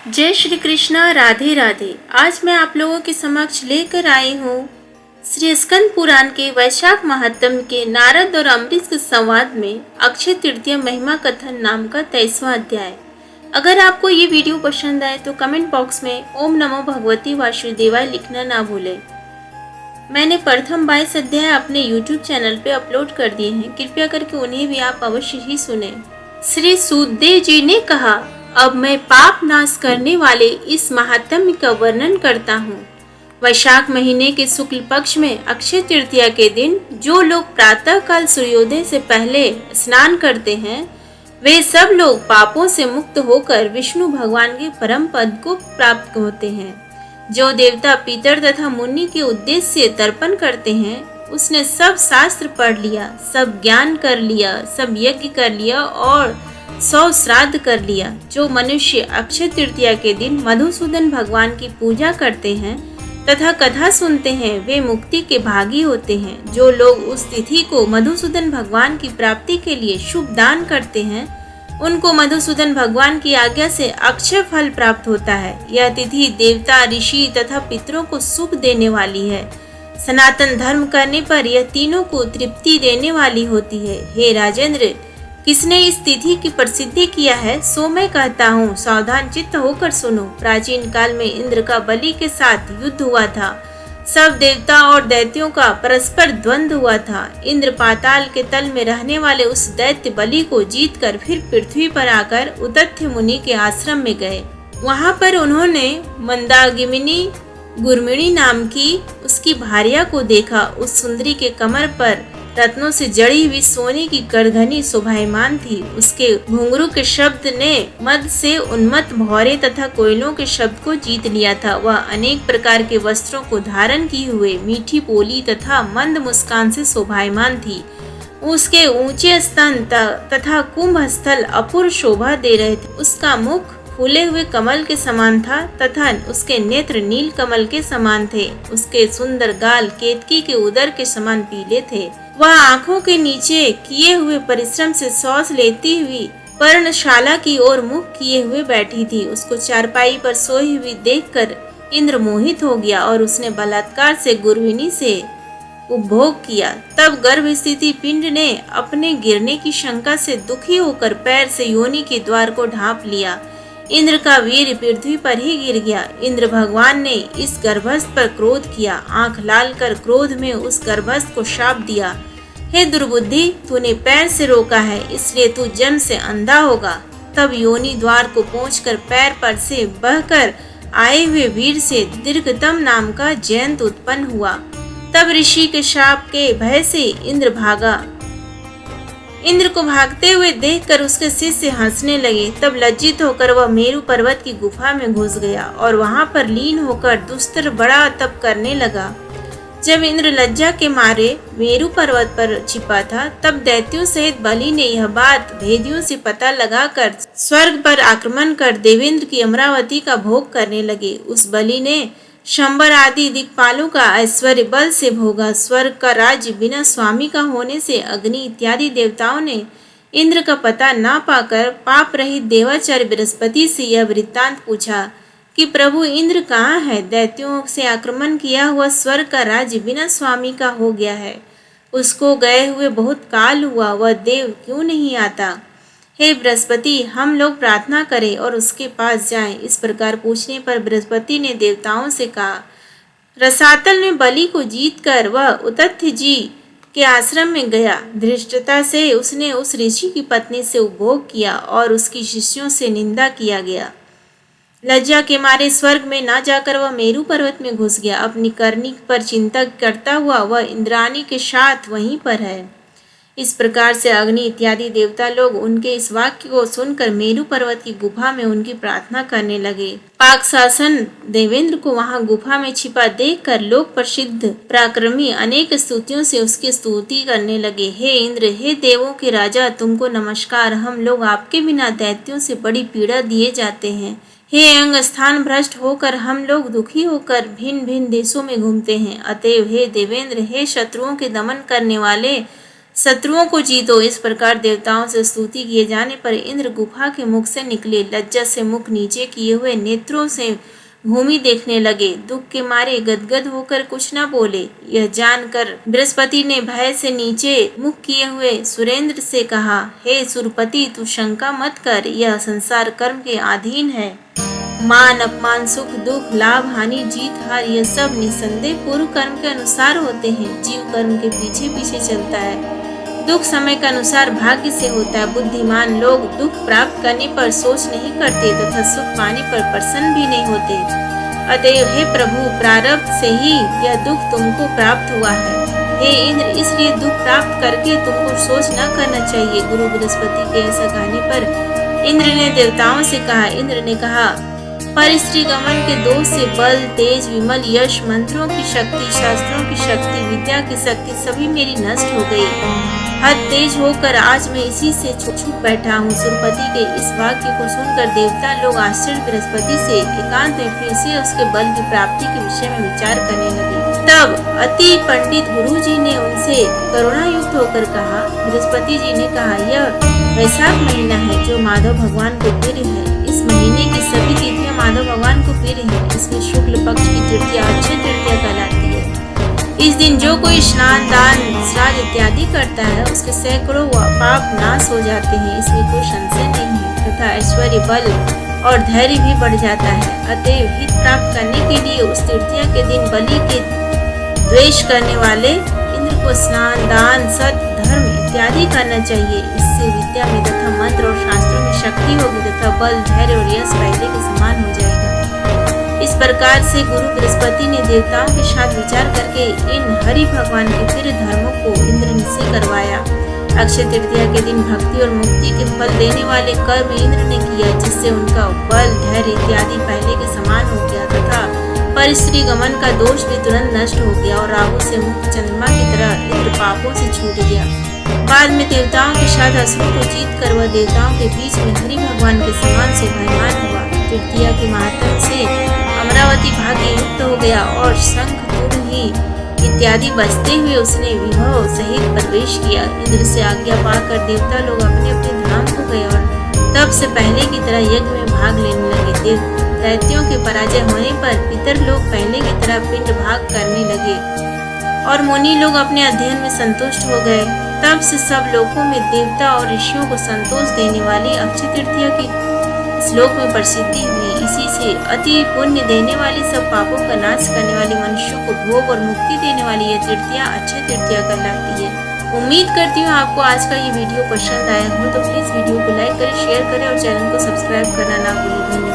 जय श्री कृष्णा। राधे राधे। आज मैं आप लोगों के समक्ष लेकर आई हूँ श्री स्कंद पुराण के वैशाख महात्म्य के नारद और अम्बरीश के संवाद में अक्षय तृतीया महिमा कथन नाम का 23वां अध्याय। अगर आपको ये वीडियो पसंद आए तो कमेंट बॉक्स में ओम नमो भगवती वासुदेवाय लिखना ना भूलें। मैंने प्रथम 22 अध्याय अपने YouTube चैनल पे अपलोड कर दिए हैं, कृपया करके उन्हें भी आप अवश्य ही सुने। श्री सुखदेव जी ने कहा, अब मैं पाप नाश करने वाले इस महात्म्य का वर्णन करता हूँ। वैशाख महीने के शुक्ल पक्ष में अक्षय तृतीया के दिन जो लोग प्रातः काल सूर्योदय से पहले स्नान करते हैं, वे सब लोग पापों से मुक्त होकर विष्णु भगवान के परम पद को प्राप्त होते हैं। जो देवता पितर तथा मुनि के उद्देश्य से तर्पण करते हैं, उसने सब शास्त्र पढ़ लिया, सब ज्ञान कर लिया, सब यज्ञ कर लिया और 100 श्राद्ध कर लिया। जो मनुष्य अक्षय तृतीया के दिन मधुसूदन भगवान की पूजा करते हैं तथा कथा सुनते हैं, वे मुक्ति के भागी होते हैं। जो लोग उस तिथि को मधुसूदन भगवान की प्राप्ति के लिए शुभ दान करते हैं, उनको मधुसूदन भगवान की आज्ञा से अक्षय फल प्राप्त होता है। यह तिथि देवता, ऋषि तथा पितरों को सुख देने वाली है। सनातन धर्म करने पर यह तीनों को तृप्ति देने वाली होती है। हे राजेंद्र, किसने इस तिथि की प्रसिद्धि किया है, सो मैं कहता हूँ, सावधान चित्त होकर सुनो। प्राचीन काल में इंद्र का बलि के साथ युद्ध हुआ था। सब देवता और दैत्यों का परस्पर द्वंद्व हुआ था। इंद्र पाताल के तल में रहने वाले उस दैत्य बलि को जीतकर फिर पृथ्वी पर आकर उदत्य मुनि के आश्रम में गए। वहां पर उन्होंने मंदाकिनी गुरमिणी नाम की उसकी भार्या को देखा। उस सुंदरी के कमर पर रत्नों से जड़ी हुई सोने की करधनी शोभायमान थी। उसके घुंघरू के शब्द ने मद से उन्मत्त भौरे तथा कोयलों के शब्द को जीत लिया था। वह अनेक प्रकार के वस्त्रों को धारण किए हुए मीठी बोली तथा मंद मुस्कान से शोभायमान थी। उसके ऊंचे स्तन तथा कुंभ स्थल अपूर्व शोभा दे रहे थे। उसका मुख फूले हुए कमल के समान था तथा उसके नेत्र नील कमल के समान थे। उसके सुंदर गाल केतकी के उदर के समान पीले थे। वह आंखों के नीचे किए हुए परिश्रम से सांस लेती हुई पर्णशाला की ओर मुख किए हुए बैठी थी। उसको चारपाई पर सोई हुई देखकर इंद्र मोहित हो गया और उसने बलात्कार से गुरविनी से उपभोग किया। तब गर्भस्थिति पिंड ने अपने गिरने की शंका से दुखी होकर पैर से योनि के द्वार को ढांप लिया। इंद्र का वीर पृथ्वी पर ही गिर गया। इंद्र भगवान ने इस गर्भस्थ पर क्रोध किया। आंख लाल कर क्रोध में उस गर्भस्थ को शाप दिया, हे दुर्बुद्धि, तूने पैर से रोका है, इसलिए तू जन्म से अंधा होगा। तब योनि द्वार को पहुंचकर पैर पर से बहकर आए हुए वीर से दीर्घतम नाम का जयंत उत्पन्न हुआ। तब ऋषि के शाप के भय से इंद्र भागा। इंद्र को भागते हुए देखकर उसके शिष्य हंसने लगे। तब लज्जित होकर वह मेरु पर्वत की गुफा में घुस गया और वहां पर लीन होकर दुस्तर बड़ा तप करने लगा। जब इंद्र लज्जा के मारे मेरु पर्वत पर छिपा था, तब दैत्यों सहित बलि ने यह बात भेदियों से पता लगाकर स्वर्ग पर आक्रमण कर देवेंद्र की अमरावती का भोग करने लगे। उस बलि ने शंबर आदि दिक्पालों का ऐश्वर्य बल से भोगा। स्वर्ग का राज्य बिना स्वामी का होने से अग्नि इत्यादि देवताओं ने इंद्र का पता ना पाकर पाप रहित देवाचार्य बृहस्पति से यह वृत्तांत पूछा कि प्रभु इंद्र कहाँ है। दैत्यों से आक्रमण किया हुआ स्वर्ग का राज्य बिना स्वामी का हो गया है। उसको गए हुए बहुत काल हुआ, वह देव क्यों नहीं आता। हे बृहस्पति, हम लोग प्रार्थना करें और उसके पास जाएं। इस प्रकार पूछने पर बृहस्पति ने देवताओं से कहा। रसातल में बलि को जीतकर वह उदत्य जी के आश्रम में गया। धृष्टता से उसने उस ऋषि की पत्नी से उपभोग किया और उसकी शिष्यों से निंदा किया गया। लज्जा के मारे स्वर्ग में ना जाकर वह मेरु पर्वत में घुस गया। अपनी करनी पर चिंता करता हुआ वह इंद्राणी के साथ वहीं पर है। इस प्रकार से अग्नि इत्यादि देवता लोग उनके इस वाक्य को सुनकर मेरु पर्वत की गुफा में उनकी प्रार्थना करने लगे। पाक शासन देवेंद्र को वहां गुफा में छिपा देखकर लोक प्रसिद्ध पराक्रमी अनेक स्तुतियों से उसकी स्तुति करने लगे। हे इंद्र, हे देवों के राजा, तुमको नमस्कार। हम लोग आपके बिना दैत्यों से बड़ी पीड़ा दिए जाते हैं। हे अंग स्थान भ्रष्ट होकर हम लोग दुखी होकर भिन्न भिन्न देशों में घूमते हैं। अतएव हे देवेंद्र, हे शत्रुओं के दमन करने वाले शत्रुओं को जीतो। इस प्रकार देवताओं से स्तुति किए जाने पर इंद्र गुफा के मुख से निकले। लज्जा से मुख नीचे किए हुए नेत्रों से भूमि देखने लगे। दुख के मारे गदगद होकर कुछ न बोले। यह जानकर बृहस्पति ने भय से नीचे मुख किए हुए सुरेंद्र से कहा, हे सुरपति, तू शंका मत कर, यह संसार कर्म के अधीन है। मान अपमान, सुख दुख, लाभ हानि, जीत हार, यह सब निसंदेह पूर्व कर्म के अनुसार होते हैं। जीव कर्म के पीछे पीछे चलता है। दुख समय के अनुसार भाग्य से होता है। बुद्धिमान लोग दुख प्राप्त करने पर सोच नहीं करते तथा सुख पाने पर प्रसन्न भी नहीं होते। अतएव हे प्रभु, प्रारब्ध से ही यह दुख तुमको प्राप्त हुआ है। हे इंद्र, इसलिए दुख प्राप्त करके तुमको सोच न करना चाहिए। गुरु बृहस्पति के ऐसा कहने पर इंद्र ने देवताओं से कहा। इंद्र ने कहा, पर स्त्री गमन के दोष से बल, तेज, विमल यश, मंत्रों की शक्ति, शास्त्रों की शक्ति, विद्या की शक्ति सभी मेरी नष्ट हो गई। हद तेज होकर आज मैं इसी से छुप बैठा हूँ। सुरपति के इस वाक्य को सुनकर देवता लोग आश्चर्य बृहस्पति से एकांत में फिर से उसके बल की प्राप्ति के विषय में विचार करने लगे। तब अति पंडित गुरु जी ने उनसे करुणा युक्त होकर कहा। बृहस्पति जी ने कहा, यह वैशाख महीना है जो माधव भगवान को प्रिय है। इस महीने की सभी तिथियां माधव भगवान को प्रिय है। इसमें शुक्ल पक्ष की तृतीया अक्षय तृतीया कहलाती है। इस दिन जो कोई स्नान, दान, श्राद्ध इत्यादि करता है उसके सैकड़ों पाप नाश हो जाते हैं। इसमें कोई संशय नहीं है तथा ऐश्वर्य, बल और धैर्य भी बढ़ जाता है। अतएव हित प्राप्त करने के लिए उस तृतीया के दिन बलि के द्वेष करने वाले इंद्र को स्नान, दान, सत्य, धर्म इत्यादि करना चाहिए। इससे विद्या में तथा मंत्र और शास्त्रों में शक्ति होगी तथा बल, धैर्य और यश पहले के समान हो जाएगा। इस प्रकार से गुरु बृहस्पति ने देवताओं के साथ विचार करके इन हरि भगवान के प्रिय धर्मों को इंद्र से करवाया। अक्षय तृतीया के दिन भक्ति और मुक्ति के फल देने वाले कर्म इंद्र ने किया, जिससे उनका बल, धैर्य इत्यादि पहले के समान हो गया तथा पर स्त्री गमन का दोष भी तुरंत नष्ट हो गया और राहु से मुक्त चंद्रमा की तरह इंद्र पापों से छूट गया। बाद में देवताओं के साथ असुरों को जीत कर वह देवताओं के बीच में हरि भगवान के समान शोभायमान हुआ। तृतीया के महात्म से अमरावती भाग्य युक्त हो गया और शंख, तुरही इत्यादि बजते हुए उसने विभव सहित प्रवेश किया। इंद्र से आज्ञा पाकर देवता लोग अपने अपने धाम को गए और तब से पहले की तरह यज्ञ में भाग लेने लगे। दैत्यों के पराजय होने पर पितर लोग पहले की तरह पिंड भाग करने लगे और मुनि लोग अपने अध्ययन में संतुष्ट हो गए। तब से सब लोगों में देवता और ऋषियों को संतोष देने वाली अक्षय तृतीया की श्लोक में प्रसिद्धि हुई। इसी से अति पुण्य देने वाली, सब पापों का नाश करने वाली, मनुष्यों को भोग और मुक्ति देने वाली यह तृतीया अक्षय तृतीया कहलाती है। उम्मीद करती हूँ आपको आज का ये वीडियो पसंद आया हो, तो प्लीज वीडियो को लाइक करें, शेयर करें और चैनल को सब्सक्राइब करना ना भूलें।